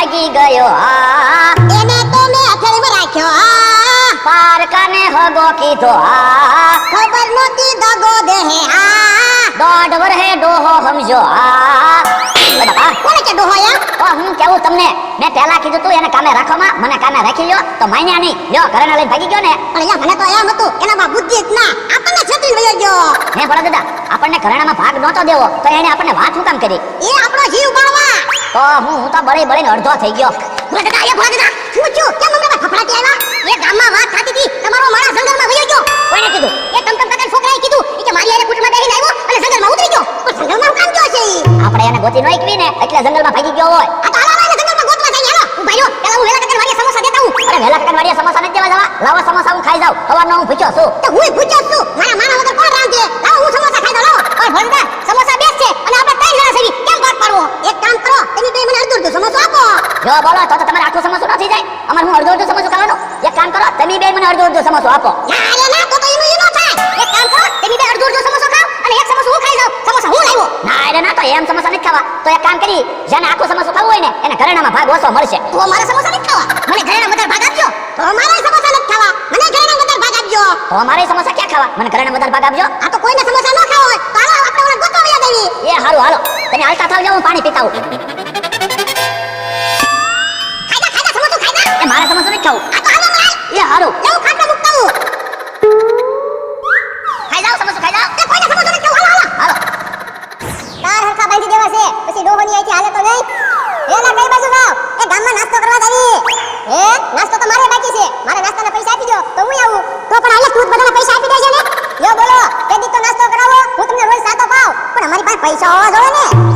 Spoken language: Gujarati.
ભાગી ગયો આ એને તો મેં હથેળીમાં રાખ્યો આ પારકાને હગો કીધો આ ખબર નહોતી દગો દેહે આ દોઢ વરહે ડોહો સમજો આ બાબા કોને કે ડોહો યા તો હું કેવું તમને મેં પહેલા કીધું તું એને કામે રાખોમાં મને કામે રાખી લ્યો તો માન્યા નહીં લ્યો ઘરેણા લઈને ભાગી ગયો ને પણ યા મને તો એમ હતું એનામાં બુદ્ધિ જ ના આપણને છેતરી વયો ગયો હે ભલા દાદા આપણને ઘરેણામાં ભાગ નહોતો દેવો તો એને આપણને વાત શું કામ કરી એ આપણો જીવ બાળવા તો હું તો બળી બળીને અડધો થઈ ગયો ભલા દાદા શું થયું કેમ મમ્મી ફફડાટી આવ્યા એ ગામમાં વાત થતી હતી તમારો માણસ જંગલમાં વયો ગયો કોઈને કીધું એ ટમટમ કાકા છોકરાએ કીધું કે મારી આરે કુટુંબમાં બેહીને આવ્યો અને જંગલમાં ઉતરી ગયો પણ જંગલમાં કામ ગયો છે ઈ આપણે એને ગોતી ન એકવી ને એટલે જંગલમાં ભાગી ગયો હોય આ તો હાલો એને જંગલમાં ગોતવા જઈએ હાલો હું ભાઈઓ પેલા હું વેલા કાકા વાડીએ સમોસા દેતા હું અરે વેલા કાકા વાડીએ સમોસા નથી દેવા જવા લાવો સમોસા હું ખાઈ જાઉં સવારનો હું ભૂખ્યો છું તો હું ભૂખ્યો છું મારા વગર કોણ રાંધે લાવો હું સમોસા ખાઈ દઉં લાવો ઓય ભલદા સમોસા બેસ છે અને આપણે ત્રણ જણા છે કેમ ભાગ પાડવો એક કામ કરો તમે બે મને અડધું સમોસો આપો જો બોલો તો તમારે આખું સમોસું ન થઈ જાય અમાર હું અડધું સમોસું ખાવાનું એક કામ કરો તમે બે મને અડધું સમોસું આપો ના રે ના તો એનું ન થાય એક કામ કરો તમે બે અડધું સમોસો ખાઓ અને એક સમોસો હું ખાઈ જાઉં સમોસા હું લાવ્યો ના રે ના તો એમ સમોસા નથી ખાવા તો એક કામ કરી જેને આખું સમોસું ખાવું હોય ને એને ઘરેણામાં ભાગ ઓછો મળશે તો મારા સમોસા નથી ખાવા મને ઘરેણા વધારે ભાગ આપજો તો મારા સમોસા નથી ખાવા મને ઘરેણા વધારે ભાગ આપજો તો અમારે સમોસા ક્યાં ખાવા મને ઘરેણા વધારે ભાગ આપજો આ તો કોઈને સમોસા ન ખાવા હોય તો હાલો આપણે ઓલા ગોતવા વયા દેવી એ હારું હાલો તમે હાલતા થાવ જાવ હું પાણી પીતા આવું ખાઈદા સમોસું ખાઈદા એ મારે સમોસું નથી ખાવું આ તો હાલો મરાય એ હારું લેવું ખાટલા મુકતા હું ખાઈ જાવ સમોસું ખાઈ જાવ એ કોઈને સમોસા નથી ખાવા હાલો હાલો તાર હરખા બાંધી દેવા છે પછી ડોહોની આઈથી હાલે તો નહીં એલા કઈ બાજુ જાવ એ ગામમાં નાસ્તો કરવા આવી હે નાસ્તો તો મારે બાકી છે મારે નાસ્તાના પૈસા આપી દો તો હું આવું તો પણ આલે તું જ બધાના પૈસા આપી દેજે ને યો બોલો કેદી તો નાસ્તો કરાવો હું તમને રોજ સાતો પાવ પણ અમારી પાસે પૈસા હોવા જોઈએ ને